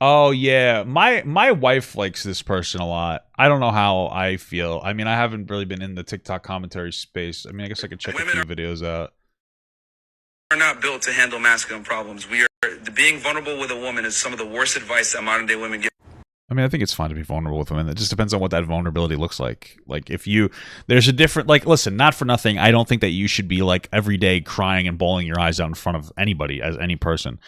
Oh yeah, my wife likes this person a lot. I don't know how I feel. I mean, I haven't really been in the TikTok commentary space. I mean, I guess I could check a few videos out. Are not built to handle masculine problems. We are being vulnerable with a woman is some of the worst advice that modern day women give. I mean, I think it's fine to be vulnerable with women. It just depends on what that vulnerability looks like. Like, there's a different, like, listen, not for nothing, I don't think that you should be, like, every day crying and bawling your eyes out in front of anybody, as any person.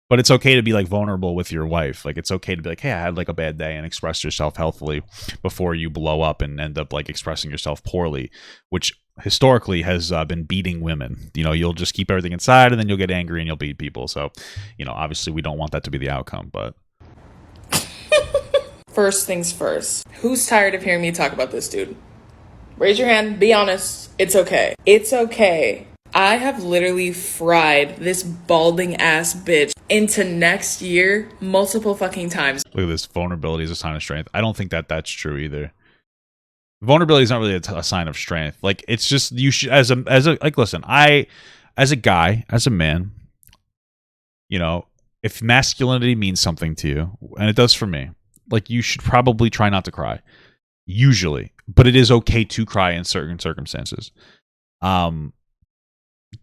But it's okay to be, like, vulnerable with your wife. Like, it's okay to be like, hey, I had, like, a bad day, and express yourself healthfully before you blow up and end up, like, expressing yourself poorly, which historically has been beating women. You know, you'll just keep everything inside, and then you'll get angry and you'll beat people. So, you know, obviously we don't want that to be the outcome, but... First things first. Who's tired of hearing me talk about this dude? Raise your hand. Be honest. It's okay. It's okay. I have literally fried this balding ass bitch into next year multiple fucking times. Look at this. Vulnerability is a sign of strength. I don't think that that's true either. Vulnerability is not really a sign of strength. Like, it's just, you should, as a, like, listen, as a guy, as a man, you know, if masculinity means something to you, and it does for me, like, you should probably try not to cry, usually, but it is okay to cry in certain circumstances.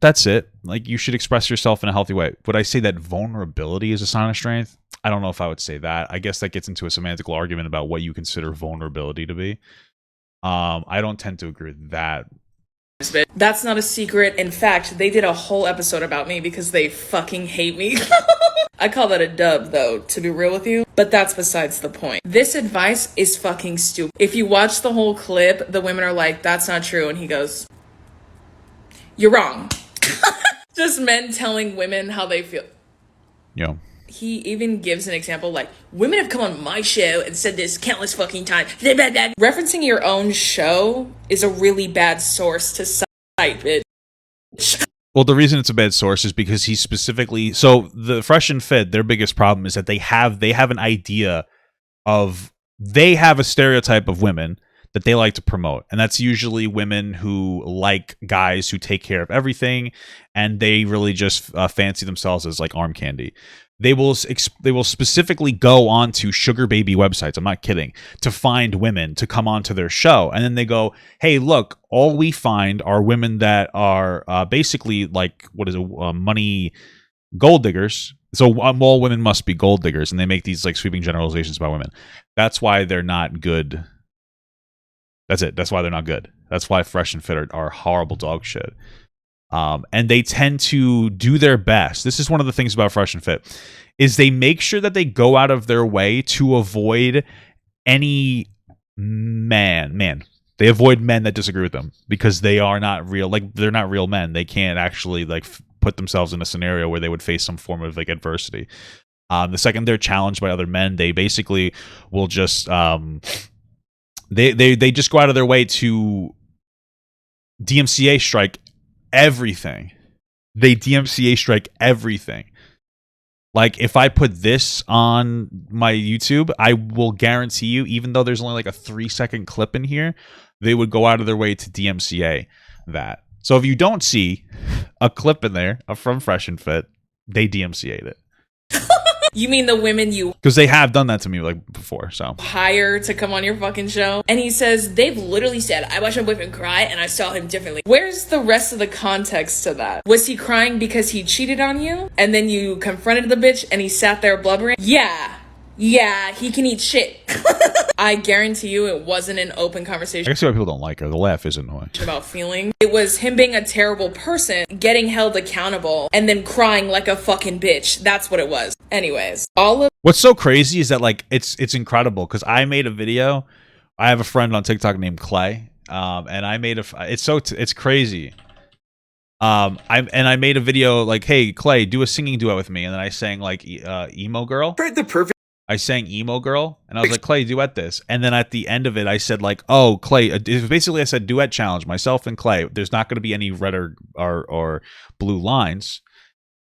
That's it. Like, you should express yourself in a healthy way. Would I say that vulnerability is a sign of strength? I don't know if I would say that. I guess that gets into a semantical argument about what you consider vulnerability to be. I don't tend to agree with that. That's not a secret. In fact, they did a whole episode about me because they fucking hate me. I call that a dub, though, to be real with you. But that's besides the point. This advice is fucking stupid. If you watch the whole clip, the women are like, that's not true. And he goes, you're wrong. Just men telling women how they feel. Yeah. He even gives an example like, women have come on my show and said this countless fucking times. Referencing your own show is a really bad source to cite, bitch. Well, the reason it's a bad source is because he specifically... So, the Fresh and Fit, their biggest problem is that they have an idea of... They have a stereotype of women that they like to promote. And that's usually women who like guys who take care of everything, and they really just fancy themselves as, like, arm candy. They will specifically go onto sugar baby websites, I'm not kidding, to find women to come onto their show. And then they go, hey, look, all we find are women that are basically like, money gold diggers. So all women must be gold diggers. And they make these, like, sweeping generalizations about women. That's why they're not good. That's it. That's why they're not good. That's why Fresh and Fit are horrible dog shit. And they tend to do their best. This is one of the things about Fresh and Fit, is they make sure that they go out of their way to avoid any man. They avoid men that disagree with them because they are not real. Like, they're not real men. They can't actually, like, put themselves in a scenario where they would face some form of, like, adversity. The second they're challenged by other men, they basically will just they just go out of their way to DMCA strike everything. They DMCA strike everything. Like, if I put this on my YouTube, I will guarantee you, even though there's only like a 3-second clip in here, they would go out of their way to DMCA that. So if you don't see a clip in there from Fresh and Fit, they DMCA'd it. You mean the women you... Because they have done that to me, like, before, so... hire to come on your fucking show? And he says, they've literally said, I watched my boyfriend cry and I saw him differently. Where's the rest of the context to that? Was he crying because he cheated on you? And then you confronted the bitch and he sat there blubbering? Yeah, he can eat shit. I guarantee you it wasn't an open conversation. I can see why people don't like her. The laugh is annoying. About feeling. It was him being a terrible person, getting held accountable, and then crying like a fucking bitch. That's what it was. Anyways, what's so crazy is that, like, it's incredible because I made a video. I have a friend on TikTok named Clay, and I made it's crazy. I made a video like, hey, Clay, do a singing duet with me, and then I sang like emo girl. The perfect. I sang emo girl, and I was like, Clay, duet this. And then at the end of it, I said, like, oh, Clay, basically I said duet challenge, myself and Clay. There's not going to be any red or blue lines,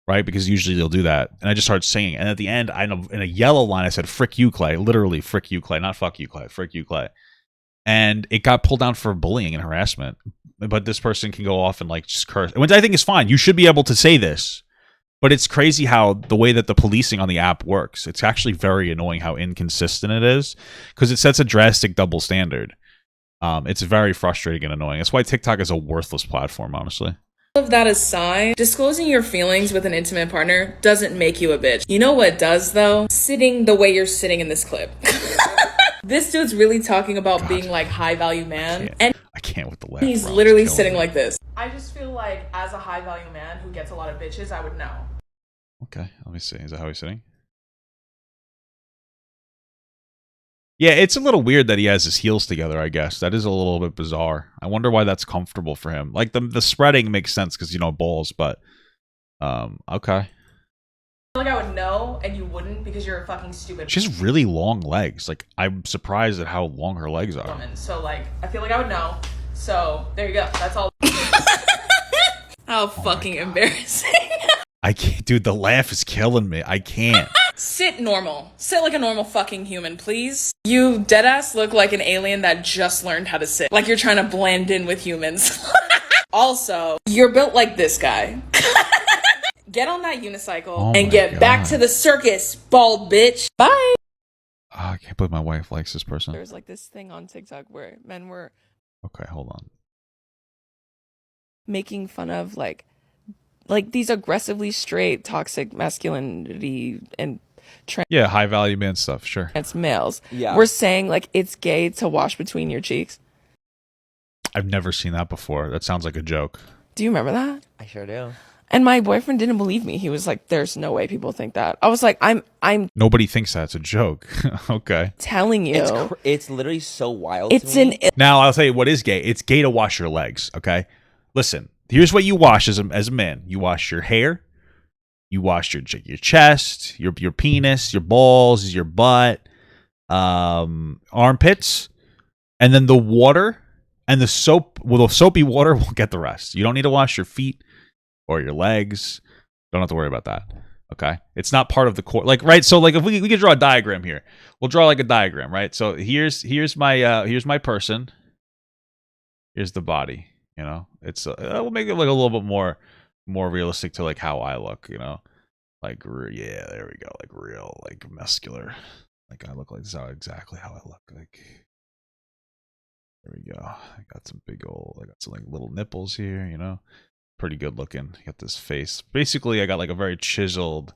right? Because usually they'll do that. And I just started singing. And at the end, in a yellow line, I said, frick you, Clay. Literally, frick you, Clay. Not fuck you, Clay. Frick you, Clay. And it got pulled down for bullying and harassment. But this person can go off and, like, just curse. Which I think is fine. You should be able to say this. But it's crazy how the way that the policing on the app works. It's actually very annoying how inconsistent it is because it sets a drastic double standard. It's very frustrating and annoying. That's why TikTok is a worthless platform, honestly. All of that aside, disclosing your feelings with an intimate partner doesn't make you a bitch. You know what does, though? Sitting the way you're sitting in this clip. This dude's really talking about being like high value man. I can't with the laugh. He's literally sitting like this. I just feel like as a high value man who gets a lot of bitches, I would know. Okay, let me see. Is that how he's sitting? Yeah, it's a little weird that he has his heels together, I guess. That is a little bit bizarre. I wonder why that's comfortable for him. Like, the spreading makes sense because, you know, balls, but... okay. I feel like I would know, and you wouldn't because you're a fucking stupid She has really long legs. Like, I'm surprised at how long her legs are. woman. So, like, I feel like I would know. So, there you go. That's all. How fucking embarrassing. I can't, dude, the laugh is killing me. I can't. Sit normal. Sit like a normal fucking human, please. You deadass look like an alien that just learned how to sit. Like you're trying to blend in with humans. Also, you're built like this guy. Get on that unicycle and get back to the circus, bald bitch. Bye. Oh, I can't believe my wife likes this person. There's like this thing on TikTok where men were... Okay, hold on. Making fun of like these aggressively straight toxic masculinity and yeah, high value man stuff, sure. trans males. Yeah. We're saying like it's gay to wash between your cheeks. I've never seen that before. That sounds like a joke. Do you remember that? I sure do. And my boyfriend didn't believe me. He was like, there's no way people think that. I was like, I'm Nobody thinks that's a joke. Okay. telling you. It's literally so wild. It's to me. Now, I'll tell you what is gay. It's gay to wash your legs, okay? Listen, here's what you wash as a man. You wash your hair. You wash your chest, your penis, your balls, your butt, armpits, and then the water and the soap. Well, the soapy water will get the rest. You don't need to wash your feet or your legs. Don't have to worry about that. Okay, it's not part of the core. Like, right? So, like, if we could draw a diagram here, we'll draw like a diagram, right? So here's my person. Here's the body. You know, it's we'll make it look a little bit more realistic to like how I look. You know, like yeah, there we go, like real, like muscular. Like I look like this. Exactly how I look. Like there we go. I got some big old. I got some like little nipples here. You know. Pretty good looking. Got this face. Basically, I got like a very chiseled,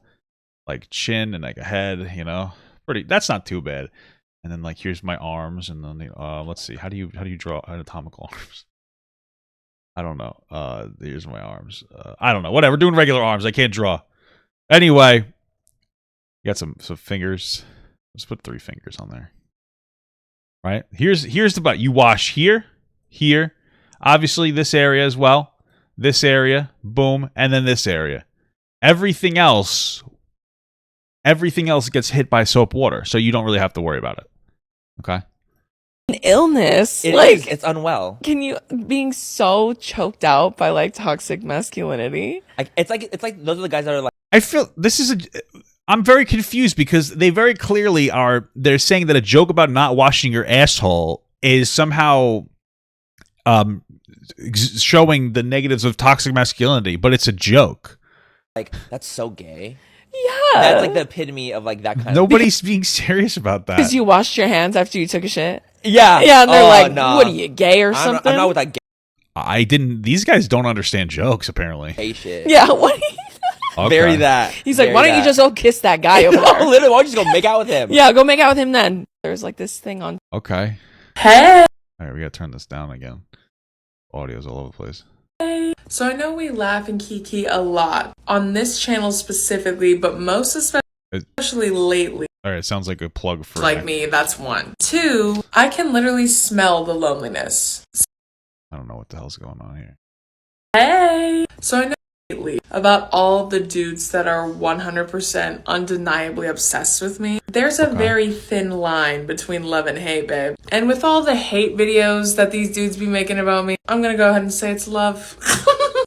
like chin and like a head. You know, pretty. That's not too bad. And then like here's my arms, and then let's see. How do you draw anatomical arms? I don't know. Here's my arms. I don't know. Whatever. Doing regular arms. I can't draw. Anyway, got some fingers. Let's put 3 fingers on there. Right. Here's the butt. You wash here, obviously this area as well. This area, boom, and then this area. Everything else gets hit by soap water, so you don't really have to worry about it. Okay? An illness. It's unwell. Can you being so choked out by like toxic masculinity? It's like those are the guys that are like. I feel this is I'm very confused because they very clearly are. They're saying that a joke about not washing your asshole is somehow showing the negatives of toxic masculinity, but it's a joke. Like that's so gay. Yeah, That's like the epitome of like that kind. Nobody's being serious about that. Because you washed your hands after you took a shit. Yeah, Yeah, and they're like, nah. "What are you, gay or something?" I'm not with that These guys don't understand jokes, apparently. gay shit. Yeah, what? Okay. Bury that. He's like, Bury "Why don't you that. just go kiss that guy over No, there?" literally, why don't you just go make out with him? Yeah, go make out with him then. There's like this thing on. Okay. Hey. All right, we gotta turn this down again. Audio's all over the place. So I know we laugh and kiki a lot on this channel specifically, but most especially lately. All right, sounds like a plug for Like me, that's 1. 2, I can literally smell the loneliness. I don't know what the hell's going on here. Hey! So I know lately about all the dudes that are 100% undeniably obsessed with me. There's a very thin line between love and hate, babe. And with all the hate videos that these dudes be making about me, I'm gonna go ahead and say it's love.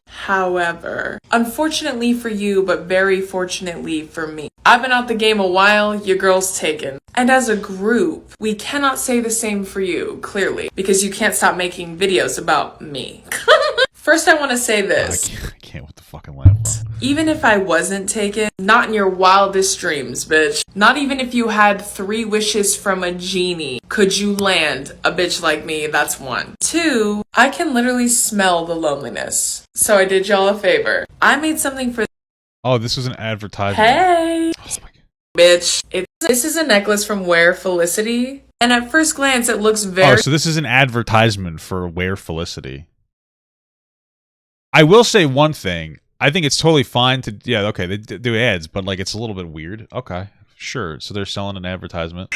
However, unfortunately for you, but very fortunately for me, I've been out the game a while, your girl's taken. And as a group, we cannot say the same for you, clearly, because you can't stop making videos about me. First, I want to say this. I can't with the fucking laugh. Even if I wasn't taken, not in your wildest dreams, bitch. Not even if you had 3 wishes from a genie could you land a bitch like me. That's 1. 2, I can literally smell the loneliness. So I did y'all a favor. I made something for. Oh, this was an advertisement. Hey, Oh my God. bitch. This is a necklace from Wear Felicity. And at first glance, it looks very. Oh, so this is an advertisement for Wear Felicity. I will say one thing. I think it's totally fine to, yeah, okay, they do ads, but like it's a little bit weird. Okay, sure. So they're selling an advertisement.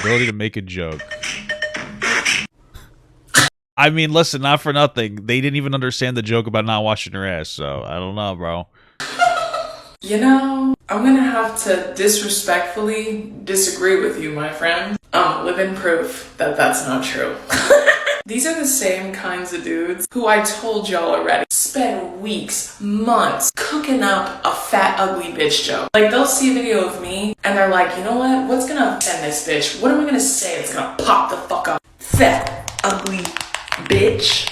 Ability to make a joke. I mean, listen, not for nothing. They didn't even understand the joke about not washing her ass, so I don't know, bro. You know, I'm gonna have to disrespectfully disagree with you, my friend. I'm living proof that that's not true. These are the same kinds of dudes who I told y'all already spend weeks, months cooking up a fat, ugly bitch joke. Like, they'll see a video of me and they're like, you know what? What's gonna offend this bitch? What am I gonna say? It's gonna pop the fuck up. Fat, ugly bitch.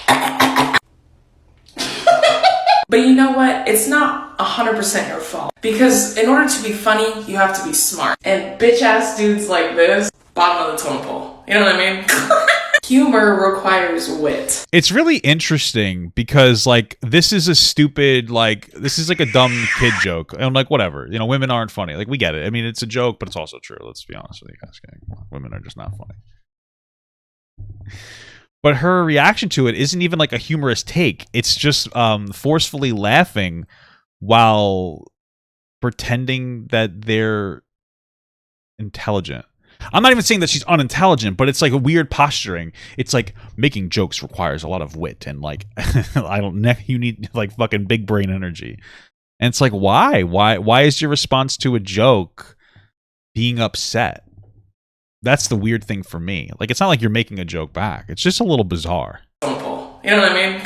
But you know what? It's not 100% your fault. Because in order to be funny, you have to be smart. And bitch ass dudes like this, bottom of the totem pole. You know what I mean? Humor requires wit. It's really interesting because, like, this is a stupid, like, this is like a dumb kid joke. And, like, whatever. You know, women aren't funny. Like, we get it. I mean, it's a joke, but it's also true. Let's be honest with you guys. Women are just not funny. But her reaction to it isn't even like a humorous take. It's just forcefully laughing while pretending that they're intelligent. I'm not even saying that she's unintelligent, but it's like a weird posturing. It's like making jokes requires a lot of wit and like you need like fucking big brain energy. And it's like, why? Why is your response to a joke being upset? That's the weird thing for me. Like, it's not like you're making a joke back. It's just a little bizarre. You know what I mean?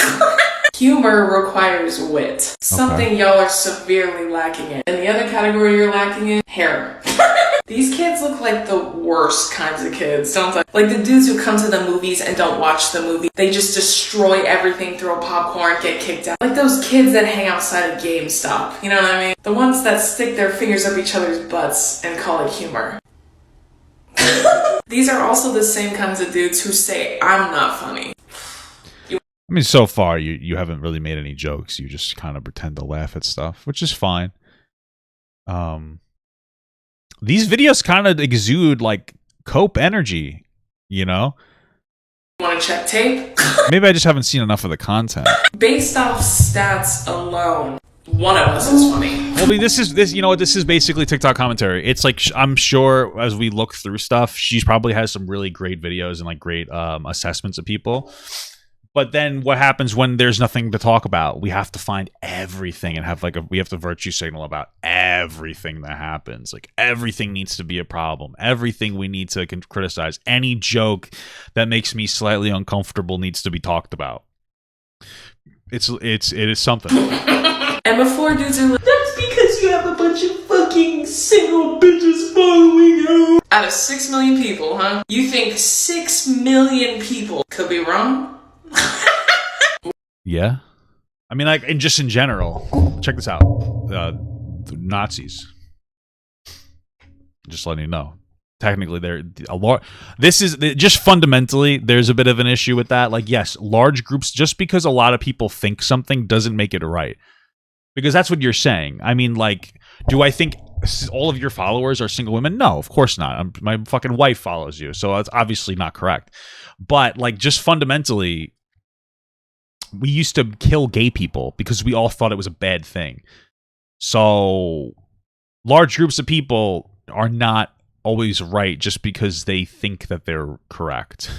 Humor requires wit. Something y'all are severely lacking in. And the other category you're lacking in, hair. These kids look like the worst kinds of kids, don't they? Like the dudes who come to the movies and don't watch the movie. They just destroy everything, throw popcorn, get kicked out. Like those kids that hang outside of GameStop. You know what I mean? The ones that stick their fingers up each other's butts and call it humor. These are also the same kinds of dudes who say, I'm not funny. I mean, so far, you haven't really made any jokes. You just kind of pretend to laugh at stuff, which is fine. These videos kind of exude, like, cope energy, you know? Want to check tape? Maybe I just haven't seen enough of the content. Based off stats alone, one of us is funny. Well, I mean, this you know what, this is basically TikTok commentary. It's like, I'm sure as we look through stuff, she probably has some really great videos and like great assessments of people. But then what happens when there's nothing to talk about? We have to find everything and have like we have to virtue signal about everything that happens. Like everything needs to be a problem. Everything we need to criticize. Any joke that makes me slightly uncomfortable needs to be talked about. It is something. And before dudes are like, that's because you have a bunch of fucking single bitches following you. Out of 6 million people, huh? You think 6 million people could be wrong? Yeah. I mean, like, and just in general, check this out. The Nazis. Just letting you know. Technically, they're a lot. This is just fundamentally, there's a bit of an issue with that. Like, yes, large groups, just because a lot of people think something doesn't make it right. Because that's what you're saying. I mean, like, do I think all of your followers are single women? No, of course not. My fucking wife follows you, so that's obviously not correct. But, like, just fundamentally, we used to kill gay people because we all thought it was a bad thing. So, large groups of people are not always right just because they think that they're correct.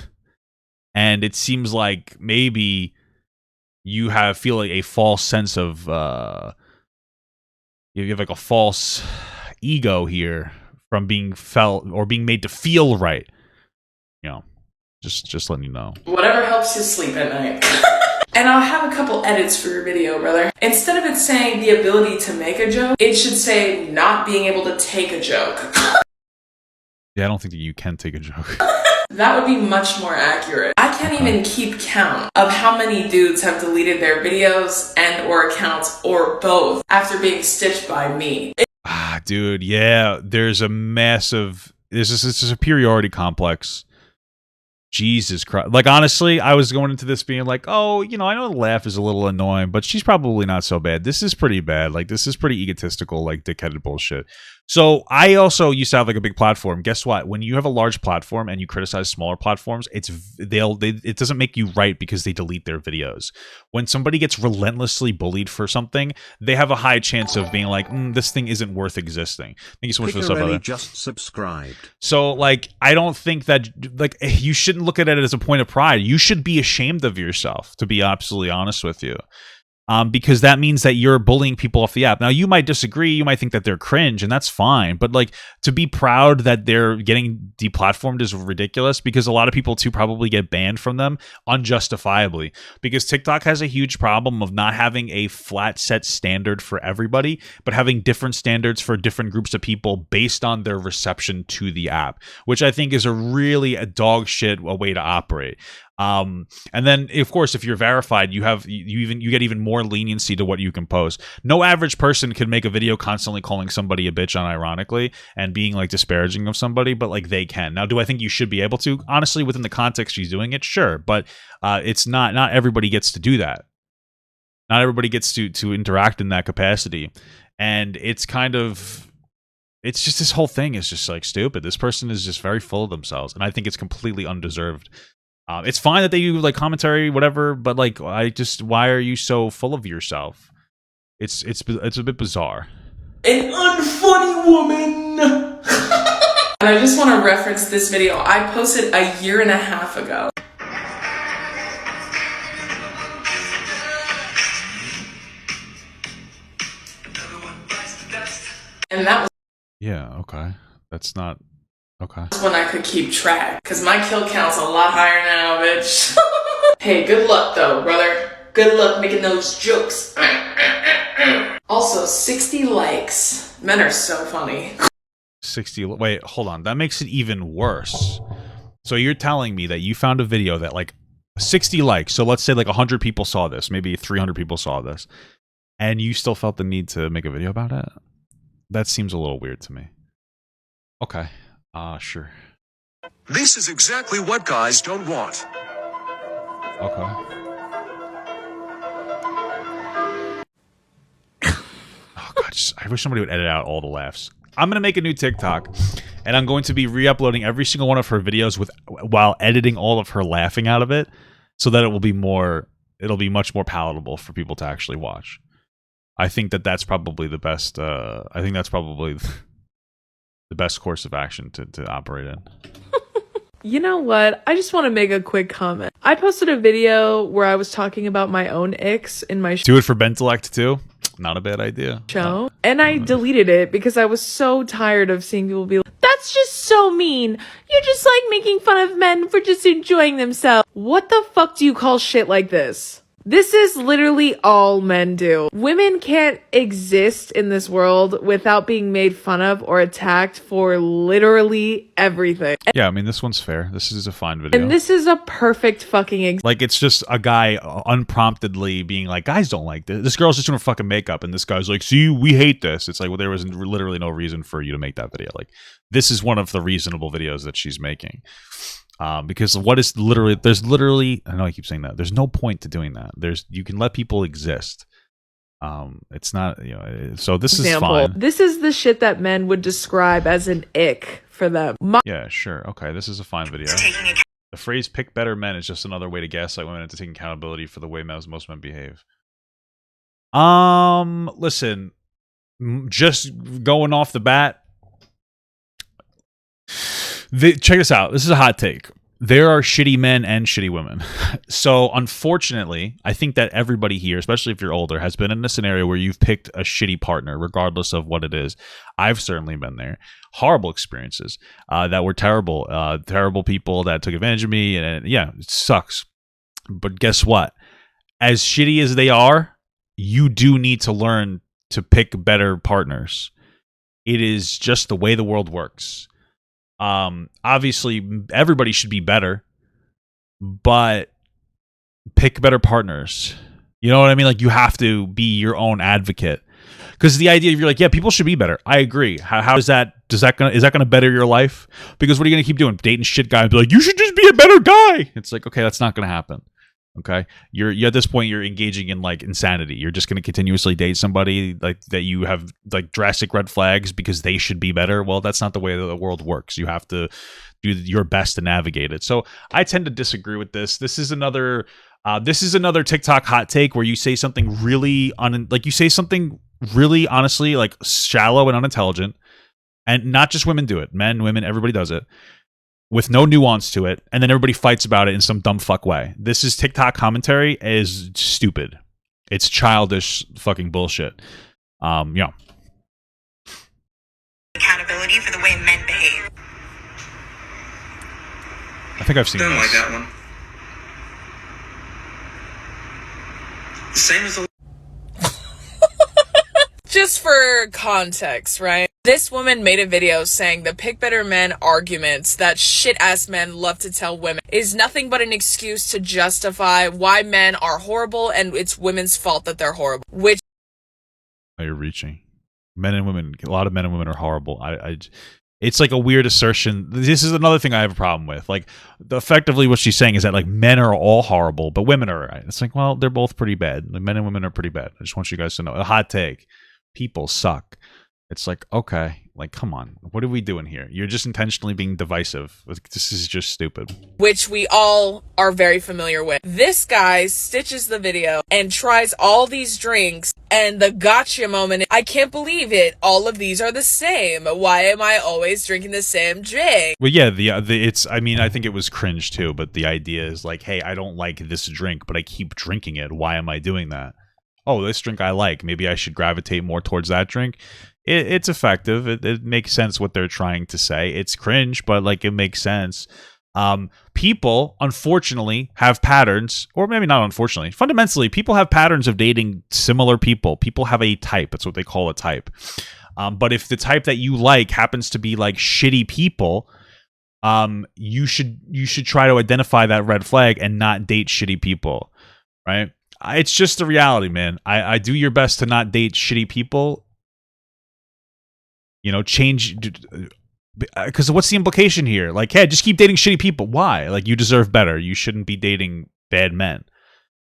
And it seems like maybe you feel like a false sense of you have like a false ego here from being felt or being made to feel right. You know, just letting you know. Whatever helps you sleep at night. And I'll have a couple edits for your video, brother. Instead of it saying the ability to make a joke, it should say not being able to take a joke. Yeah, I don't think that you can take a joke. That would be much more accurate. I can't even keep count of how many dudes have deleted their videos and or accounts or both after being stitched by me. Dude, yeah, there's a superiority complex. Jesus Christ. Like, honestly, I was going into this being like, oh, you know, I know the laugh is a little annoying, but she's probably not so bad. This is pretty bad. Like, this is pretty egotistical, like, dickheaded bullshit. So I also used to have like a big platform. Guess what? When you have a large platform and you criticize smaller platforms, it doesn't make you right because they delete their videos. When somebody gets relentlessly bullied for something, they have a high chance of being like, this thing isn't worth existing. Thank you so much for the stuff, brother. Just subscribed. So, like, I don't think that, like, you shouldn't look at it as a point of pride. You should be ashamed of yourself, to be absolutely honest with you. Because that means that you're bullying people off the app. Now, you might disagree. You might think that they're cringe, and that's fine. But, like, to be proud that they're getting deplatformed is ridiculous, because a lot of people, too, probably get banned from them unjustifiably. Because TikTok has a huge problem of not having a flat set standard for everybody, but having different standards for different groups of people based on their reception to the app, which I think is a dog shit way to operate. And then, of course, if you're verified, you get even more leniency to what you can post. No average person can make a video constantly calling somebody a bitch unironically and being like disparaging of somebody, but like they can. Now, do I think you should be able to? Honestly, within the context she's doing it, sure, but it's not everybody gets to do that. Not everybody gets to interact in that capacity, and it's just, this whole thing is just like stupid. This person is just very full of themselves, and I think it's completely undeserved. It's fine that they do like commentary, whatever, but like, why are you so full of yourself? It's a bit bizarre. An unfunny woman. And I just want to reference this video I posted a year and a half ago. And that was, yeah, okay. That's not okay. That's when I could keep track, because my kill count's a lot higher now, bitch. Hey, good luck though, brother. Good luck making those jokes. Also, 60 likes. Men are so funny. 60, wait, hold on. That makes it even worse. So you're telling me that you found a video that like 60 likes, so let's say like 100 people saw this, maybe 300 people saw this, and you still felt the need to make a video about it? That seems a little weird to me. Okay. Sure. This is exactly what guys don't want. Okay. Oh god, I wish somebody would edit out all the laughs. I'm gonna make a new TikTok, and I'm going to be re-uploading every single one of her videos while editing all of her laughing out of it, so that it'll be much more palatable for people to actually watch. I think that's probably the best. I think that's probably the best course of action to operate in. You know what? I just want to make a quick comment. I posted a video where I was talking about my own icks in my Do it for Bentelect too? Not a bad idea. show. And I deleted it because I was so tired of seeing people be like, that's just so mean. You're just like making fun of men for just enjoying themselves. What the fuck do you call shit like this? This is literally all men do. Women can't exist in this world without being made fun of or attacked for literally everything. Yeah, I mean, this one's fair. This is a fine video. And this is a perfect fucking example. Like, it's just a guy unpromptedly being like, guys don't like this. This girl's just doing her fucking makeup, and this guy's like, see, we hate this. It's like, well, there was literally no reason for you to make that video. Like, this is one of the reasonable videos that she's making. Because there's literally, I know I keep saying that, there's no point to doing that. You can let people exist. It's not, so this is fine. This is the shit that men would describe as an ick for them. Yeah, sure. Okay, this is a fine video. The phrase pick better men is just another way to gaslight women into taking accountability for the way most men behave. Listen, just going off the bat, check this out. This is a hot take. There are shitty men and shitty women. So, unfortunately, I think that everybody here, especially if you're older, has been in a scenario where you've picked a shitty partner, regardless of what it is. I've certainly been there. Horrible experiences that were terrible. Terrible people that took advantage of me. And yeah, it sucks. But guess what? As shitty as they are, you do need to learn to pick better partners. It is just the way the world works. Obviously, everybody should be better, but pick better partners. You know what I mean? Like, you have to be your own advocate. Because the idea of you're like, yeah, people should be better. I agree. How is that gonna better your life? Because what are you gonna keep doing? Dating shit guy and be like, you should just be a better guy. It's like, okay, that's not gonna happen. Okay, you're at this point, you're engaging in like insanity. You're just gonna continuously date somebody like that you have like drastic red flags because they should be better. Well, that's not the way that the world works. You have to do your best to navigate it. So I tend to disagree with this. This is another TikTok hot take where you say something really really honestly like shallow and unintelligent, and not just women do it, men, women, everybody does it with no nuance to it, and then everybody fights about it in some dumb fuck way. This is TikTok commentary is stupid. It's childish fucking bullshit. Yeah. Accountability for the way men behave. I think I've seen Don't this. like that one. Same as the Just for context, right? This woman made a video saying the pick better men arguments that shit ass men love to tell women is nothing but an excuse to justify why men are horrible and it's women's fault that they're horrible. Which Oh, you're reaching. Men and women, a lot of men and women are horrible. It's like a weird assertion. This is another thing I have a problem with. Like, effectively what she's saying is that like men are all horrible, but women are right. It's like, well, they're both pretty bad. Like, men and women are pretty bad. I just want you guys to know. A hot take. People suck. It's like, okay, like, come on. What are we doing here? You're just intentionally being divisive. This is just stupid. which we all are very familiar with. This guy stitches the video and tries all these drinks, and the gotcha moment, I can't believe it. All of these are the same. Why am I always drinking the same drink? Well, yeah, it's, I mean, I think it was cringe too, but the idea is like, hey, I don't like this drink, but I keep drinking it. Why am I doing that? Oh, this drink I like. Maybe I should gravitate more towards that drink. It's effective. It makes sense what they're trying to say. It's cringe, but like it makes sense. People, unfortunately, have patterns, or maybe not unfortunately. Fundamentally, people have patterns of dating similar people. People have a type. That's what they call a type. But if the type that you like happens to be like shitty people, you should try to identify that red flag and not date shitty people, right? It's just the reality, man. I do your best to not date shitty people. You know, change, because what's the implication here? Like, hey, just keep dating shitty people. Why? Like, you deserve better. You shouldn't be dating bad men.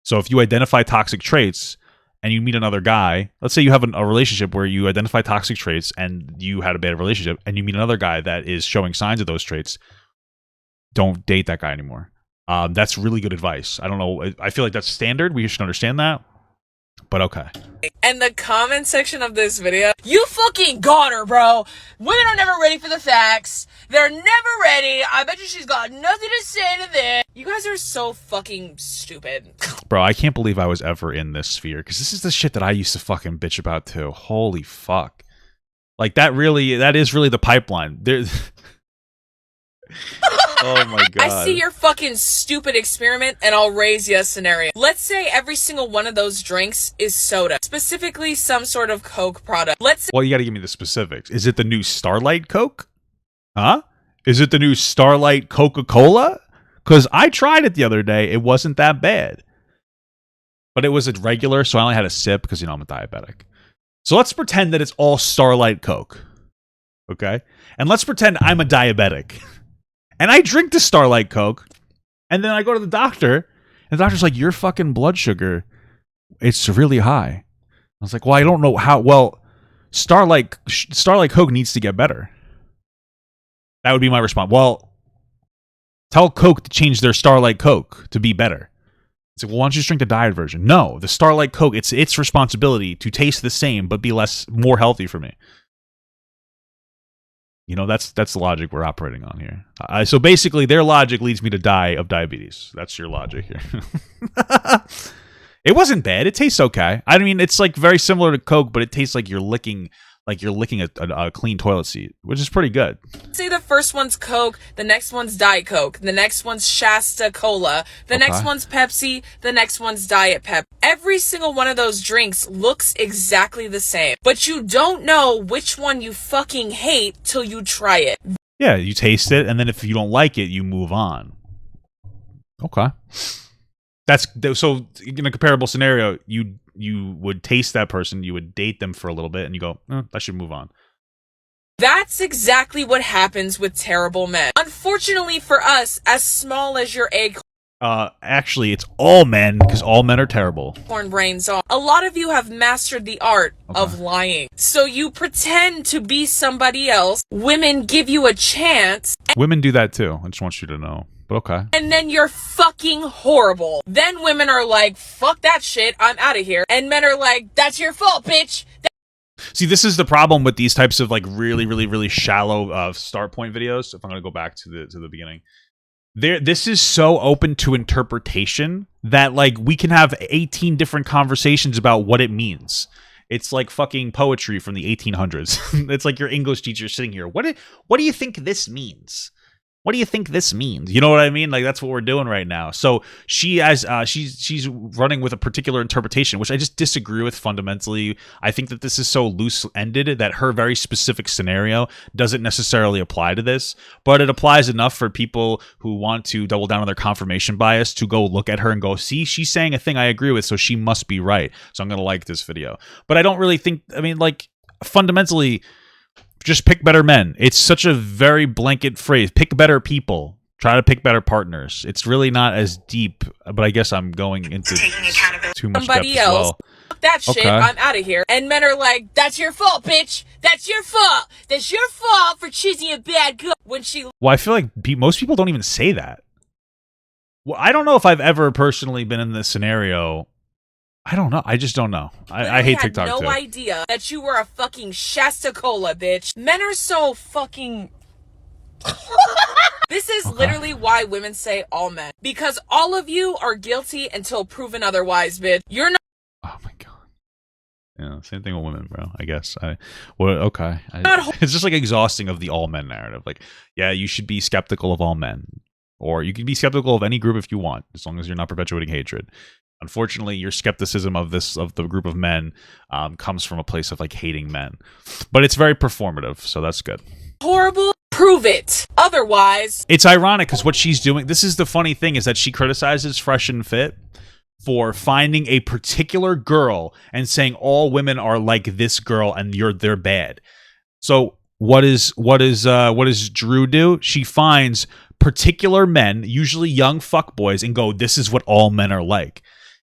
So if you identify toxic traits and you meet another guy, let's say you have a relationship where you identify toxic traits and you had a bad relationship, and you meet another guy that is showing signs of those traits, don't date that guy anymore. That's really good advice. I don't know. I feel like that's standard. We should understand that. But okay. And the comment section of this video, you fucking got her, bro. Women are never ready for the facts. They're never ready. I bet you she's got nothing to say to this. You guys are so fucking stupid. Bro, I can't believe I was ever in this sphere, because this is the shit that I used to fucking bitch about too. Holy fuck. Like, that is really the pipeline. Oh my god. I see your fucking stupid experiment, and I'll raise you a scenario. Let's say every single one of those drinks is soda, specifically some sort of Coke product. Well, you gotta give me the specifics. Is it the new Starlight Coke? Huh? Is it the new Starlight Coca-Cola? Because I tried it the other day. It wasn't that bad. But it was a regular, so I only had a sip because, you know, I'm a diabetic. So let's pretend that it's all Starlight Coke. Okay? And let's pretend I'm a diabetic. And I drink the Starlight Coke, and then I go to the doctor, and the doctor's like, your fucking blood sugar, it's really high. I was like, well, I don't know how. Well, Starlight Coke needs to get better. That would be my response. Well, tell Coke to change their Starlight Coke to be better. It's like, well, why don't you just drink the diet version? No, the Starlight Coke, it's its responsibility to taste the same, but be more healthy for me. You know, that's the logic we're operating on here. So basically, their logic leads me to die of diabetes. That's your logic here. It wasn't bad. It tastes okay. I mean, it's like very similar to Coke, but it tastes like you're licking a clean toilet seat, which is pretty good. Say the first one's Coke, the next one's Diet Coke, the next one's Shasta Cola, the next one's Pepsi, the next one's Diet Pep. Every single one of those drinks looks exactly the same, but you don't know which one you fucking hate till you try it. Yeah, you taste it, and then if you don't like it, you move on. Okay. So in a comparable scenario, you would taste that person, you would date them for a little bit, and you go, I should move on. That's exactly what happens with terrible men. Unfortunately for us, as small as your egg Actually, it's all men, because all men are terrible. corn brains are, a lot of you have mastered the art of lying. So you pretend to be somebody else. Women give you a chance. Women do that too. I just want you to know. But okay. And then you're fucking horrible. Then women are like, fuck that shit, I'm out of here. And men are like, that's your fault, bitch. See, this is the problem with these types of like really, really, really shallow start point videos. If I'm going to go back to the beginning, this is so open to interpretation that like we can have 18 different conversations about what it means. It's like fucking poetry from the 1800s. It's like your English teacher sitting here. What do you think this means? What do you think this means? You know what I mean? Like that's what we're doing right now. So she's running with a particular interpretation, which I just disagree with fundamentally. I think that this is so loose-ended that her very specific scenario doesn't necessarily apply to this, but it applies enough for people who want to double down on their confirmation bias to go look at her and go, see, she's saying a thing I agree with, so she must be right. So I'm going to like this video. But I don't really think, I mean, like, fundamentally, just pick better men. It's such a very blanket phrase. Pick better people. Try to pick better partners. It's really not as deep, but I guess I'm going into too much depth as well. Fuck that shit, I'm out of here. And men are like, that's your fault, bitch. That's your fault. That's your fault for choosing a bad girl. When she... Well, I feel like most people don't even say that. Well, I don't know if I've ever personally been in this scenario. I don't know. I just don't know. I hate TikTok too. I had no idea that you were a fucking Shasta Cola, bitch. Men are so fucking... This is literally why women say all men. Because all of you are guilty until proven otherwise, bitch. You're not... Oh my god. Yeah, same thing with women, bro. I guess. It's just like exhausting of the all men narrative. Like, yeah, you should be skeptical of all men. Or you can be skeptical of any group if you want, as long as you're not perpetuating hatred. Unfortunately, your skepticism of the group of men comes from a place of like hating men, but it's very performative, so that's good. Horrible. Prove it. Otherwise, it's ironic because what she's doing. This is the funny thing is that she criticizes Fresh and Fit for finding a particular girl and saying all women are like this girl and they're bad. So what does Drew do? She finds particular men, usually young fuckboys, and go, this is what all men are like.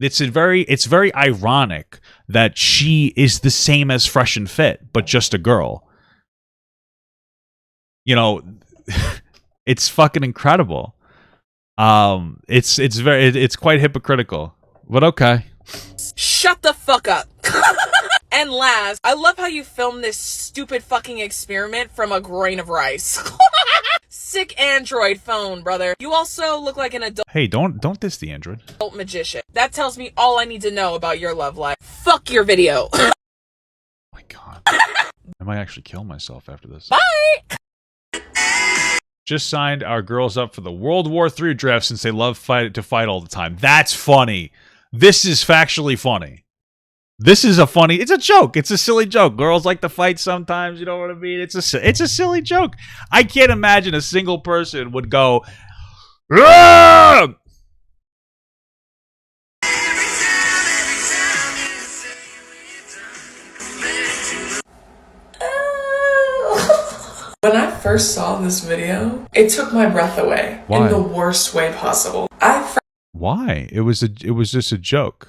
It's very ironic that she is the same as Fresh and Fit, but just a girl. You know, it's fucking incredible. It's quite hypocritical, but okay. Shut the fuck up. And last, I love how you filmed this stupid fucking experiment from a grain of rice. Sick Android phone, brother. You also look like an adult. Hey, don't diss the Android. Adult magician. That tells me all I need to know about your love life. Fuck your video. Oh my god. I might actually kill myself after this. Bye. Just signed our girls up for the World War III draft since they love to fight all the time. That's funny. This is factually funny. It's a joke. It's a silly joke. Girls like to fight sometimes, you know what I mean? It's a silly joke. I can't imagine a single person would go, "Aah!" When I first saw this video, it took my breath away. Why? In the worst way possible. Why? It was just a joke.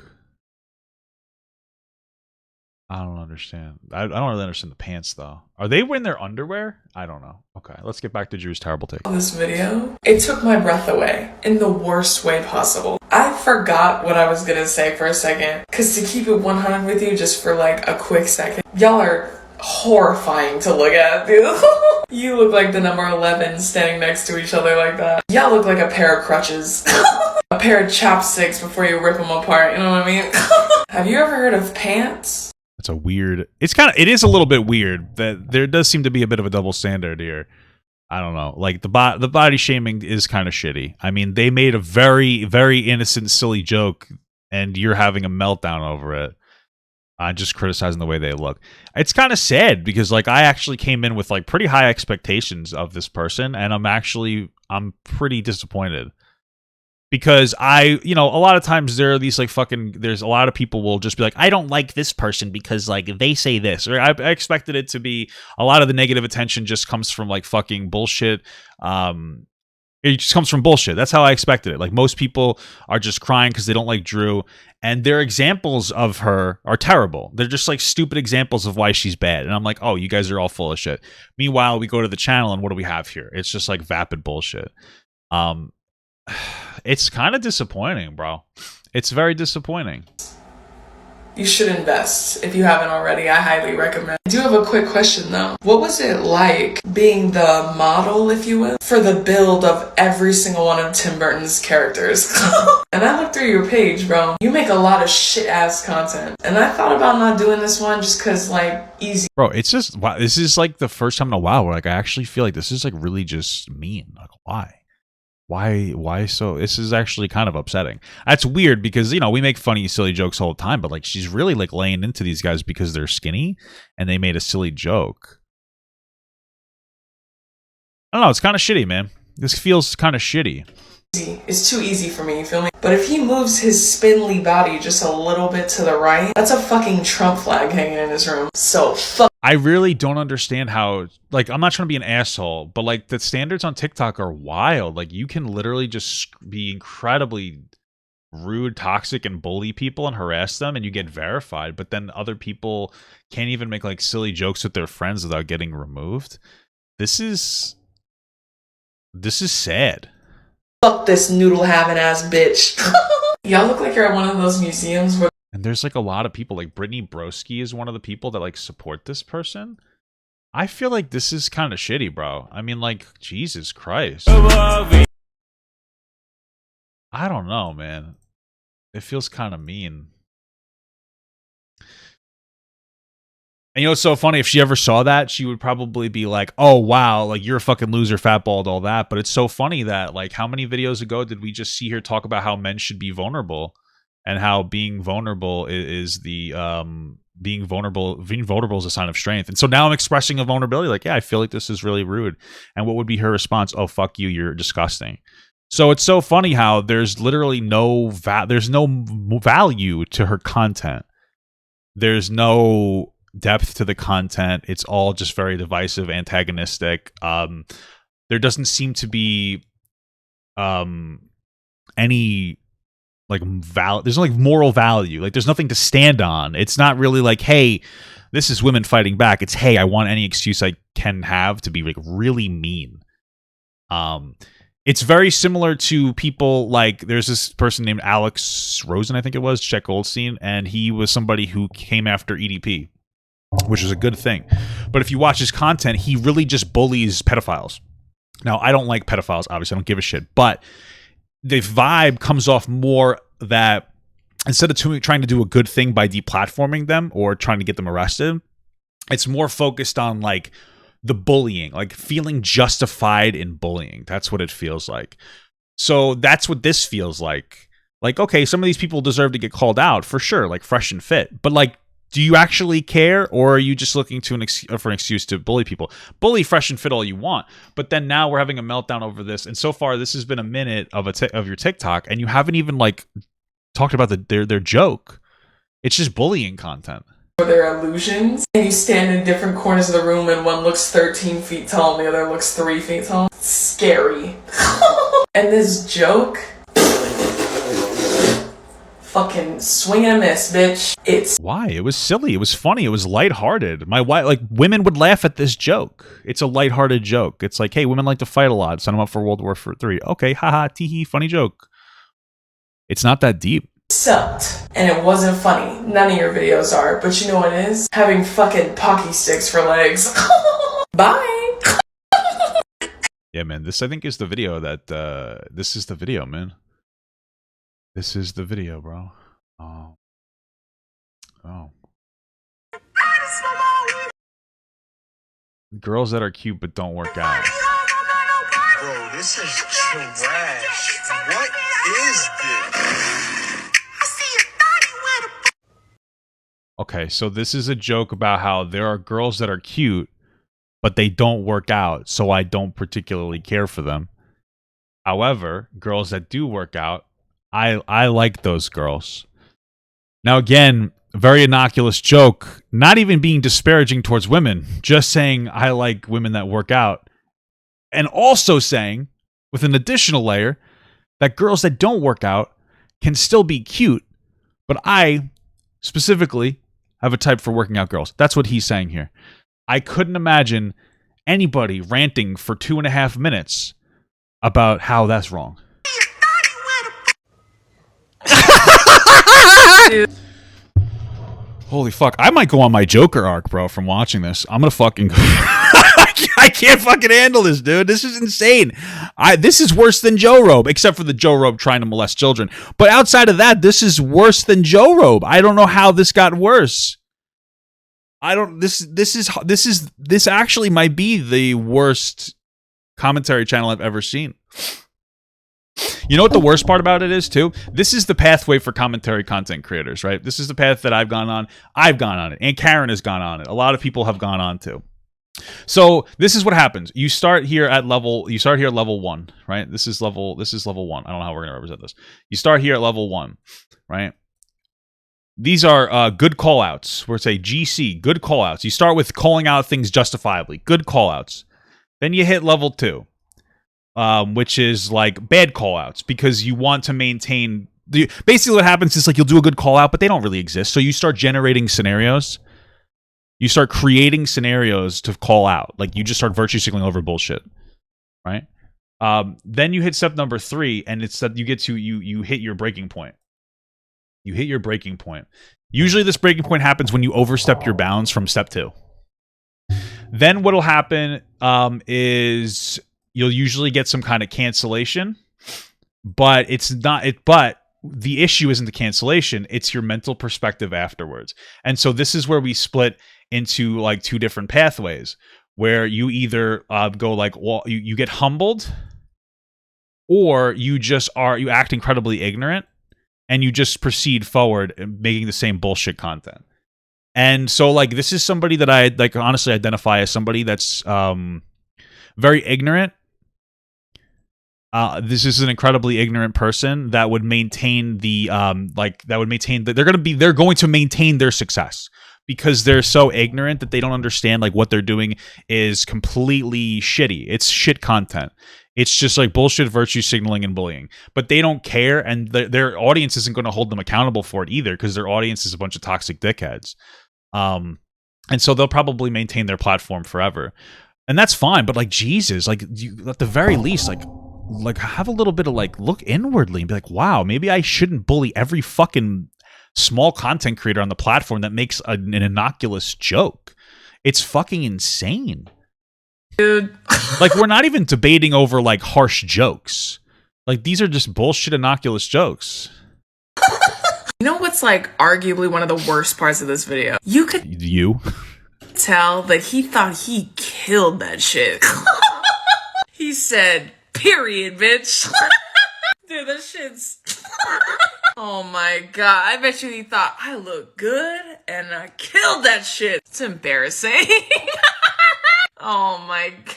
I don't understand. I don't really understand the pants though. Are they wearing their underwear? I don't know. Okay, let's get back to Drew's terrible take. This video, it took my breath away in the worst way possible. I forgot what I was gonna say for a second, because to keep it 100 with you just for like a quick second, y'all are horrifying to look at, dude. You look like the number 11 standing next to each other like that. Y'all look like a pair of crutches. A pair of chopsticks before you rip them apart, you know what I mean? Have you ever heard of pants? It is a little bit weird that there does seem to be a bit of a double standard here. I don't know. Like the body shaming is kind of shitty. I mean, they made a very, very innocent, silly joke and you're having a meltdown over it. just criticizing the way they look. It's kind of sad because like I actually came in with like pretty high expectations of this person, and I'm pretty disappointed. Because a lot of times there are these like there's a lot of people will just be like, I don't like this person because like they say this. Or I expected it to be a lot of the negative attention just comes from like fucking bullshit. It just comes from bullshit. That's how I expected it. Like most people are just crying because they don't like Drew, and their examples of her are terrible. They're just like stupid examples of why she's bad. And I'm like, oh, you guys are all full of shit. Meanwhile, we go to the channel and what do we have here? It's just like vapid bullshit. It's kind of disappointing, bro. It's very disappointing. You should invest. If you haven't already, I highly recommend. I do have a quick question though. What was it like being the model, if you will, for the build of every single one of Tim Burton's characters? And I looked through your page, bro. You make a lot of shit ass content. And I thought about not doing this one just cause like easy. Bro, it's just, wow, this is like the first time in a while where like I actually feel like this is like really just mean. Like why? Why so? This is actually kind of upsetting. That's weird because, we make funny, silly jokes all the time, but like she's really like laying into these guys because they're skinny and they made a silly joke. I don't know. It's kind of shitty, man. This feels kind of shitty. It's too easy for me, you feel me? But if he moves his spindly body just a little bit to the right, that's a fucking Trump flag hanging in his room. So I really don't understand how, like, I'm not trying to be an asshole, but like the standards on TikTok are wild. Like you can literally just be incredibly rude, toxic, and bully people and harass them and you get verified, but then other people can't even make like silly jokes with their friends without getting removed. This is sad. Fuck this noodle having ass bitch. Y'all look like you're at one of those museums where. And there's like a lot of people, like Brittany Broski is one of the people that like support this person. I feel like this is kind of shitty, bro. I mean, like, Jesus Christ. I don't know, man. It feels kind of mean. And it's so funny, if she ever saw that, she would probably be like, oh, wow, like, you're a fucking loser, fatballed, all that. But it's so funny that, like, how many videos ago did we just see her talk about how men should be vulnerable and how being vulnerable is the, being vulnerable is a sign of strength. And so now I'm expressing a vulnerability, like, yeah, I feel like this is really rude. And what would be her response? Oh, fuck you, you're disgusting. So it's so funny how there's literally no value to her content. There's no depth to the content. It's all just very divisive, antagonistic. There doesn't seem to be any like there's no like moral value. Like there's nothing to stand on. It's not really like, hey, this is women fighting back. It's, hey, I want any excuse I can have to be like really mean. It's very similar to people like, there's this person named Alex Rosen, I think it was, Chet Goldstein, and he was somebody who came after EDP, which is a good thing. But if you watch his content, he really just bullies pedophiles. Now, I don't like pedophiles, obviously, I don't give a shit, but the vibe comes off more that instead of trying to do a good thing by deplatforming them or trying to get them arrested, it's more focused on like the bullying, like feeling justified in bullying. That's what it feels like. So that's what this feels like. Like, okay, some of these people deserve to get called out for sure, like Fresh and Fit. But like, do you actually care, or are you just looking to for an excuse to bully people? Bully Fresh and Fit all you want, but then now we're having a meltdown over this. And so far, this has been a minute of your TikTok, and you haven't even like talked about their joke. It's just bullying content. They're illusions, and you stand in different corners of the room, and one looks 13 feet tall, and the other looks 3 feet tall. It's scary. And this joke. Fucking swing and a miss, bitch. It's why? It was silly. It was funny. It was lighthearted. My wife, like, women would laugh at this joke. It's a lighthearted joke. It's like, hey, women like to fight a lot. Sign them up for World War III. Okay, haha, teehee, funny joke. It's not that deep. Sucked, and it wasn't funny. None of your videos are, but you know what it is? Having fucking pocky sticks for legs. Bye. Yeah, man. This I think is the video that. This is the video, man. This is the video, bro. Oh. Girls that are cute but don't work out. Bro, this is trash. What is this? Okay, so this is a joke about how there are girls that are cute, but they don't work out, so I don't particularly care for them. However, girls that do work out, I like those girls. Now, again, very innocuous joke, not even being disparaging towards women, just saying I like women that work out. And also saying, with an additional layer, that girls that don't work out can still be cute, but I specifically have a type for working out girls. That's what he's saying here. I couldn't imagine anybody ranting for 2.5 minutes about how that's wrong. Holy fuck. I might go on my Joker arc, bro, from watching this. I'm gonna fucking go. I can't fucking handle this, dude. This is insane. This is worse than Joe Robe, except for the Joe Robe trying to molest children. But outside of that, this is worse than Joe Robe. I don't know how this got worse. This actually might be the worst commentary channel I've ever seen. You know what the worst part about it is, too? This is the pathway for commentary content creators, right? This is the path that I've gone on. I've gone on it. And Karen has gone on it. A lot of people have gone on, too. So this is what happens. You start here at level 1, right? This is level 1. I don't know how we're going to represent this. You start here at level 1, right? These are good call-outs. We're say GC, good call-outs. You start with calling out things justifiably. Good call-outs. Then you hit level 2. Which is like bad call-outs, because you want to maintain basically what happens is like you'll do a good call-out, but they don't really exist. So you start generating scenarios. You start creating scenarios to call out. Like you just start virtue signaling over bullshit, right? Then you hit step number 3, and it's that you get to you hit your breaking point. You hit your breaking point. Usually this breaking point happens when you overstep your bounds from step 2. Then what'll happen is you'll usually get some kind of cancellation, but it's not it. But the issue isn't the cancellation; it's your mental perspective afterwards. And so this is where we split into like 2 different pathways, where you either go like, well, you get humbled, or you act incredibly ignorant, and you just proceed forward making the same bullshit content. And so like this is somebody that I like honestly identify as somebody that's very ignorant. This is an incredibly ignorant person that would maintain the they're going to maintain their success because they're so ignorant that they don't understand like what they're doing is completely shitty. It's shit content. It's just like bullshit virtue signaling and bullying. But they don't care, and their audience isn't going to hold them accountable for it either, because their audience is a bunch of toxic dickheads. And so they'll probably maintain their platform forever. And that's fine, but like Jesus, like you, at the very least, like have a little bit of like look inwardly and be like, wow, maybe I shouldn't bully every fucking small content creator on the platform that makes an innocuous joke. It's fucking insane. Dude. Like we're not even debating over like harsh jokes. Like these are just bullshit innocuous jokes. You know what's like arguably one of the worst parts of this video? You could tell that he thought he killed that shit. He said, period, bitch. Dude, that shit's... Oh my god. I bet you he thought, I look good and I killed that shit. It's embarrassing. Oh my god.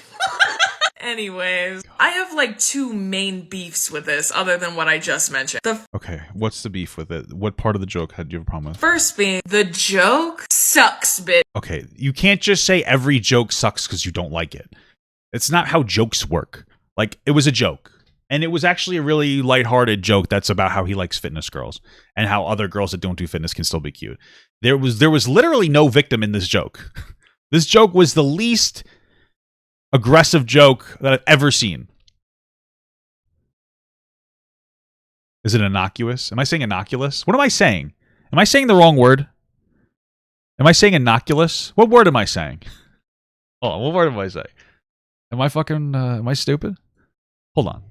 Anyways, I have like 2 main beefs with this other than what I just mentioned. Okay, what's the beef with it? What part of the joke had you have a problem with? First being, the joke sucks, bitch. Okay, you can't just say every joke sucks because you don't like it. It's not how jokes work. Like, it was a joke. And it was actually a really lighthearted joke that's about how he likes fitness girls and how other girls that don't do fitness can still be cute. There was literally no victim in this joke. This joke was the least aggressive joke that I've ever seen. Is it innocuous? Am I saying innocuous? What am I saying? Am I saying the wrong word? Am I saying innocuous? What word am I saying? Hold on, what word am I saying? Am I fucking, am I stupid? Hold on.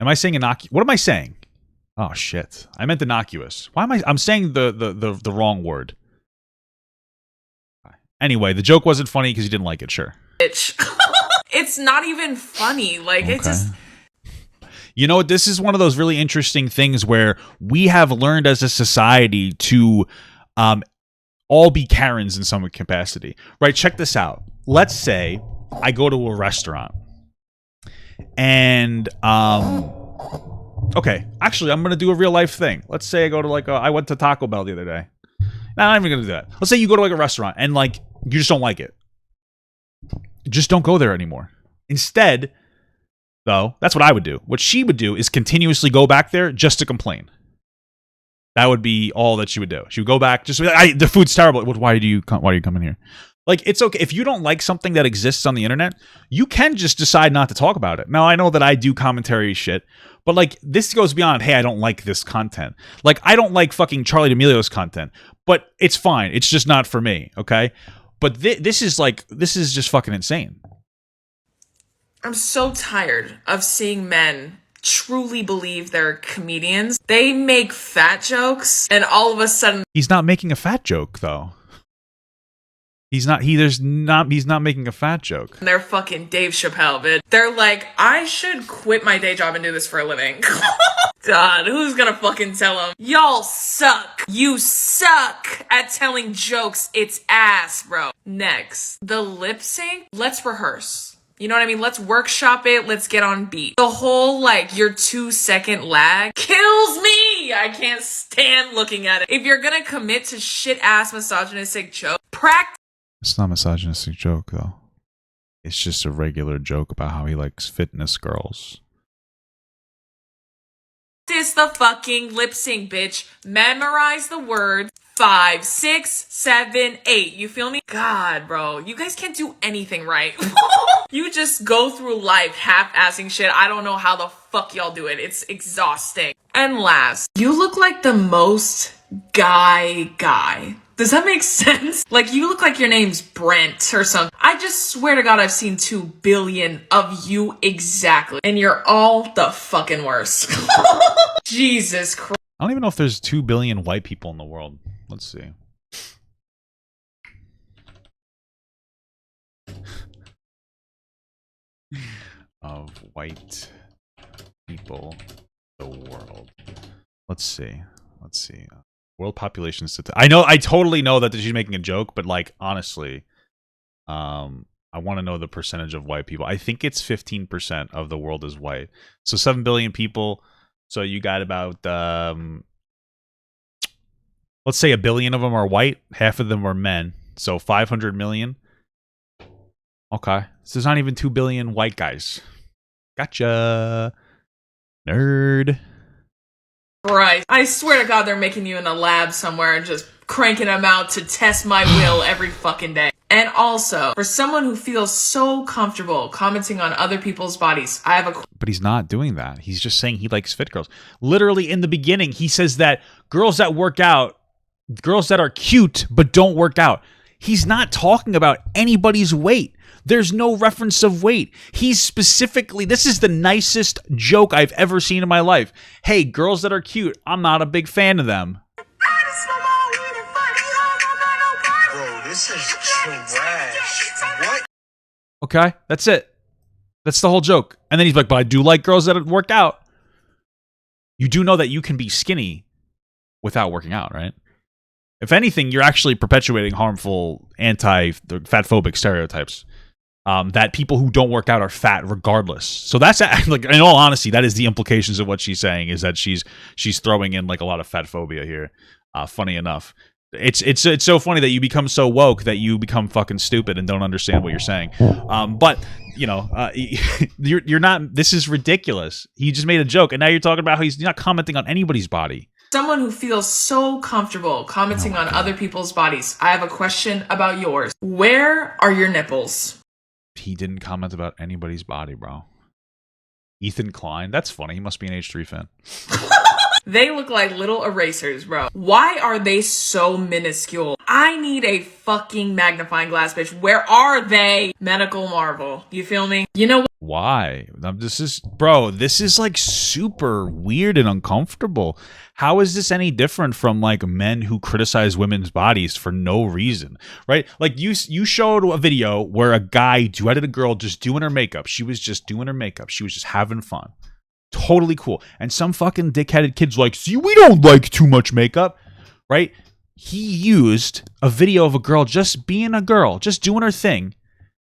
Am I saying innocuous? What am I saying? Oh shit. I meant innocuous. Why am I'm saying the wrong word. Anyway, the joke wasn't funny because you didn't like it, sure. Bitch. It's not even funny. Like, okay. It just... You know, this is one of those really interesting things where we have learned as a society to all be Karens in some capacity, right? Check this out. Let's say I go to a restaurant and, okay, actually, I'm going to do a real life thing. Let's say I go to I went to Taco Bell the other day. No, I'm not even going to do that. Let's say you go to like a restaurant and like, you just don't like it. Just don't go there anymore. Instead, though, that's what I would do. What she would do is continuously go back there just to complain. That would be all that she would do. She would go back, just the food's terrible. Why are you coming here? Like, it's okay if you don't like something that exists on the internet. You can just decide not to talk about it. Now, I know that I do commentary shit, but like this goes beyond. Hey, I don't like this content. Like, I don't like fucking Charlie D'Amelio's content, but it's fine. It's just not for me. Okay, but this is just fucking insane. I'm so tired of seeing men truly believe they're comedians. They make fat jokes, and all of a sudden, he's not making a fat joke though. He's not making a fat joke. they're fucking Dave Chappelle, bitch. They're like, I should quit my day job and do this for a living. God, who's gonna fucking tell them? Y'all suck. You suck at telling jokes. It's ass, bro. Next, the lip sync. Let's rehearse. You know what I mean? Let's workshop it. Let's get on beat. The whole, like, your 2-second lag kills me. I can't stand looking at it. If you're gonna commit to shit-ass misogynistic joke, practice. It's not a misogynistic joke, though. It's just a regular joke about how he likes fitness girls. This the fucking lip sync, bitch. Memorize the words. 5, 6, 7, 8. You feel me? God, bro. You guys can't do anything right. You just go through life half-assing shit. I don't know how the fuck y'all do it. It's exhausting. And last, you look like the most guy. Does that make sense? Like, you look like your name's Brent or something. I just swear to God I've seen 2 billion of you exactly. And you're all the fucking worst. Jesus Christ. I don't even know if there's 2 billion white people in the world. Let's see. Of white people, the world. Let's see. World population statistic. I totally know that she's making a joke, but like honestly, I want to know the percentage of white people. I think it's 15% of the world is white. So 7 billion people. So you got about let's say 1 billion of them are white. Half of them are men. So 500 million. Okay. So there's not even 2 billion white guys. Gotcha. Nerd. Right. I swear to God they're making you in a lab somewhere and just cranking them out to test my will every fucking day. And also, for someone who feels so comfortable commenting on other people's bodies, I have a... But he's not doing that. He's just saying he likes fit girls. Literally in the beginning, he says that girls that work out, girls that are cute but don't work out. He's not talking about anybody's weight. There's no reference of weight. He's specifically, this is the nicest joke I've ever seen in my life. Hey, girls that are cute, I'm not a big fan of them. Bro, this is trash. What? Okay, that's it. That's the whole joke. And then he's like, but I do like girls that work out. You do know that you can be skinny without working out, right? If anything, you're actually perpetuating harmful anti-fatphobic stereotypes. That people who don't work out are fat regardless. So that's like, in all honesty, that is the implications of what she's saying, is that she's throwing in like a lot of fat phobia here. Funny enough, it's so funny that you become so woke that you become fucking stupid and don't understand what you're saying. But you know, you're not. This is ridiculous. He just made a joke, and now you're talking about how he's not commenting on anybody's body. Someone who feels so comfortable commenting on other people's bodies. I have a question about yours. Where are your nipples? He didn't comment about anybody's body, bro. Ethan Klein? That's funny. He must be an H3 fan. They look like little erasers, bro. Why are they so minuscule? I need a fucking magnifying glass, bitch. Where are they? Medical marvel. You feel me? You know what? Why? This is like super weird and uncomfortable. How is this any different from like men who criticize women's bodies for no reason, right? Like you showed a video where a guy duetted a girl just doing her makeup. She was just doing her makeup. She was just having fun. Totally cool. And some fucking dickheaded kid's like, see, we don't like too much makeup, right? He used a video of a girl just being a girl, just doing her thing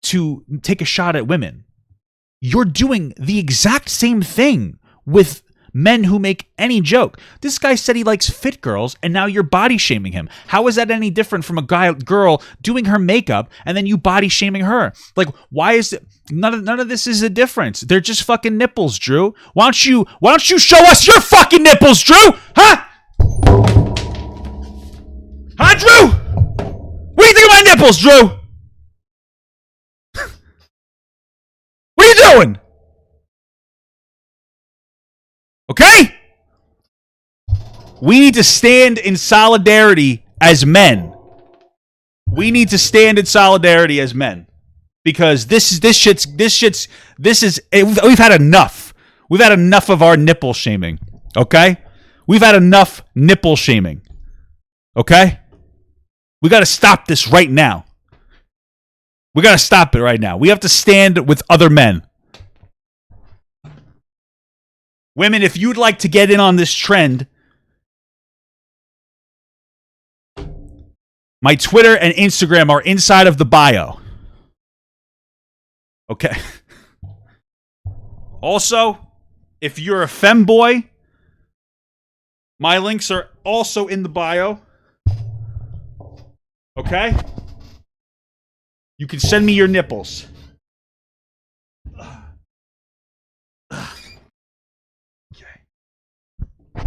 to take a shot at women. You're doing the exact same thing with men who make any joke. This guy said he likes fit girls, and now you're body shaming him. How is that any different from a girl doing her makeup and then you body shaming her? Like, why is it? None of this is a difference. They're just fucking nipples, Drew. Why don't you show us your fucking nipples, Drew? Huh? Huh, Drew? What do you think of my nipples, Drew? What are you doing? Okay? We need to stand in solidarity as men. We need to stand in solidarity as men. Because we've had enough. We've had enough of our nipple shaming. Okay? We've had enough nipple shaming. Okay? We got to stop this right now. We got to stop it right now. We have to stand with other men. Women, if you'd like to get in on this trend, my Twitter and Instagram are inside of the bio. Okay. Also, if you're a femboy, my links are also in the bio. Okay? You can send me your nipples.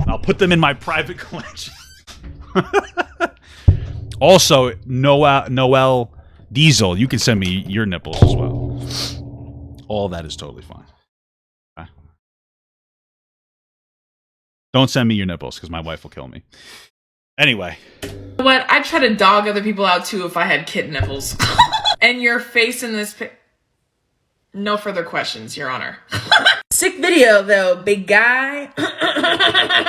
I'll put them in my private collection. Also, Noel Diesel, you can send me your nipples as well. All that is totally fine. Okay. Don't send me your nipples, because my wife will kill me. Anyway. What? I'd try to dog other people out too if I had kid nipples. And your face in this no further questions, Your Honor. Sick video, though, big guy.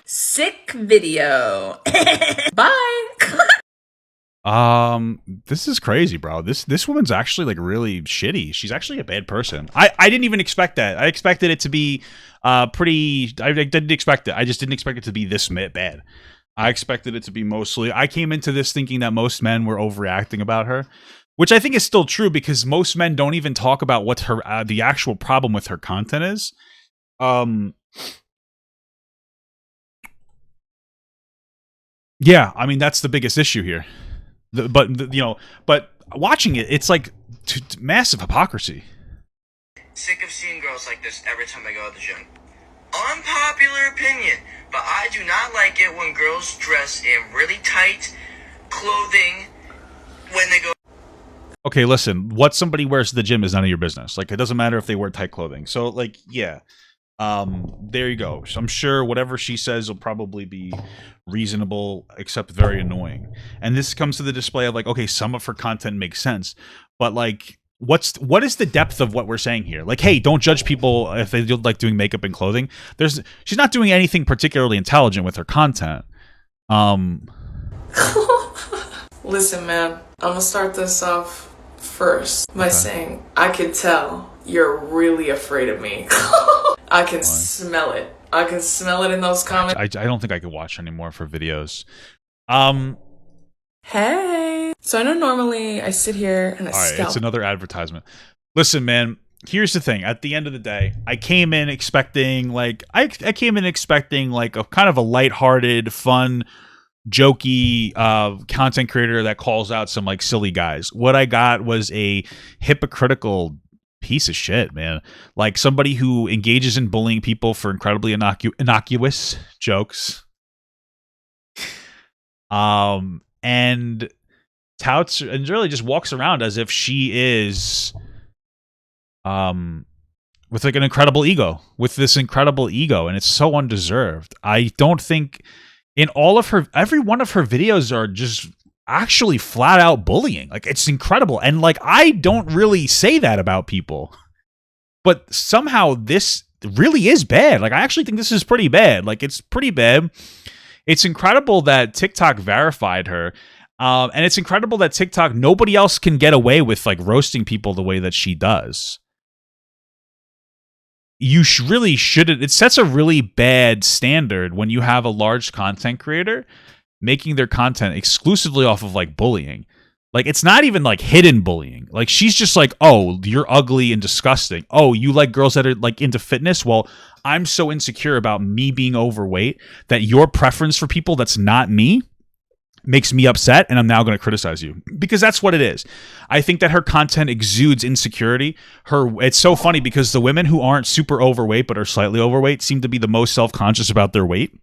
Sick video. Bye. This is crazy, bro. This woman's actually like really shitty. She's actually a bad person. I didn't even expect that. I expected it to be pretty. I didn't expect it. I just didn't expect it to be this bad. I expected it to be mostly. I came into this thinking that most men were overreacting about her, which I think is still true because most men don't even talk about what her the actual problem with her content is. Yeah, I mean that's the biggest issue here. But watching it, it's like massive hypocrisy. Sick of seeing girls like this every time I go to the gym. Unpopular opinion, but I do not like it when girls dress in really tight clothing when they go. Okay, listen, what somebody wears to the gym is none of your business. Like, it doesn't matter if they wear tight clothing. So, like, yeah. There you go. So I'm sure whatever she says will probably be reasonable, except very annoying. And this comes to the display of, like, okay, some of her content makes sense. But, like, what is the depth of what we're saying here? Like, hey, don't judge people if they like doing makeup and clothing. She's not doing anything particularly intelligent with her content. Listen, man, I'm gonna start this off first by saying I can tell you're really afraid of me. I can smell it. I can smell it in those comments. I don't think I could watch any more of her videos. Hey. So I know normally I sit here and I All right, scalp. it's another advertisement. Listen, man, here's the thing. At the end of the day, I came in expecting like a kind of a lighthearted, fun, jokey content creator that calls out some like silly guys. What I got was a hypocritical piece of shit, man. Like somebody who engages in bullying people for incredibly innocuous jokes. And touts and really just walks around as if she is with like an incredible ego, with this incredible ego, and it's so undeserved. I don't think in all of her, every one of her videos are just actually flat out bullying. Like, it's incredible. And like, I don't really say that about people, but somehow this really is bad. Like, I actually think this is pretty bad. Like, it's pretty bad. It's incredible that TikTok verified her. And it's incredible that TikTok, nobody else can get away with like roasting people the way that she does. you really shouldn't. It sets a really bad standard when you have a large content creator making their content exclusively off of like bullying. Like, it's not even like hidden bullying. Like, she's just like, oh, you're ugly and disgusting. Oh, you like girls that are like into fitness? Well, I'm so insecure about me being overweight that your preference for people that's not me makes me upset, and I'm now going to criticize you. Because that's what it is. I think that her content exudes insecurity. It's so funny because the women who aren't super overweight but are slightly overweight seem to be the most self-conscious about their weight.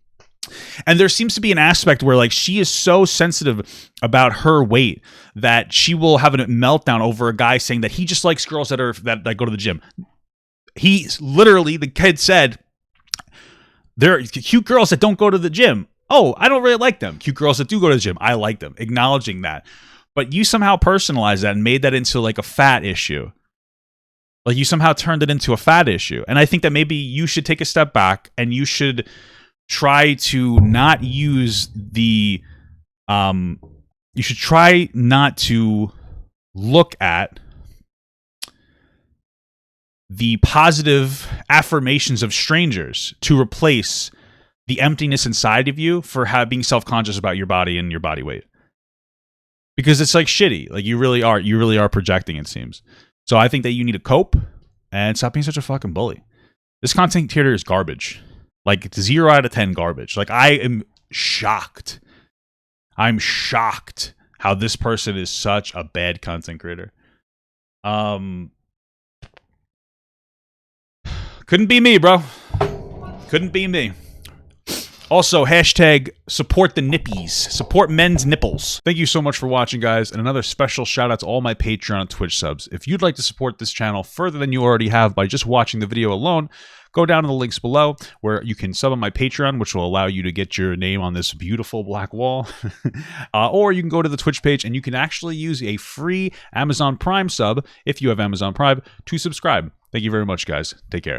And there seems to be an aspect where like she is so sensitive about her weight that she will have a meltdown over a guy saying that he just likes girls that go to the gym. The kid said, there are cute girls that don't go to the gym. Oh, I don't really like them. Cute girls that do go to the gym, I like them. Acknowledging that. But you somehow personalized that and made that into like a fat issue. Like, you somehow turned it into a fat issue. And I think that maybe you should take a step back and you should try to not use you should try not to look at the positive affirmations of strangers to replace the emptiness inside of you for being self-conscious about your body and your body weight. Because it's like shitty. Like, you really are projecting, it seems. So I think that you need to cope and stop being such a fucking bully. This content creator is garbage. Like, 0 out of 10 garbage. Like, I am shocked. I'm shocked how this person is such a bad content creator. Couldn't be me, bro. Couldn't be me. Also, hashtag support the nippies. Support men's nipples. Thank you so much for watching, guys. And another special shout out to all my Patreon and Twitch subs. If you'd like to support this channel further than you already have by just watching the video alone, go down to the links below where you can sub on my Patreon, which will allow you to get your name on this beautiful black wall. Or you can go to the Twitch page and you can actually use a free Amazon Prime sub, if you have Amazon Prime, to subscribe. Thank you very much, guys. Take care.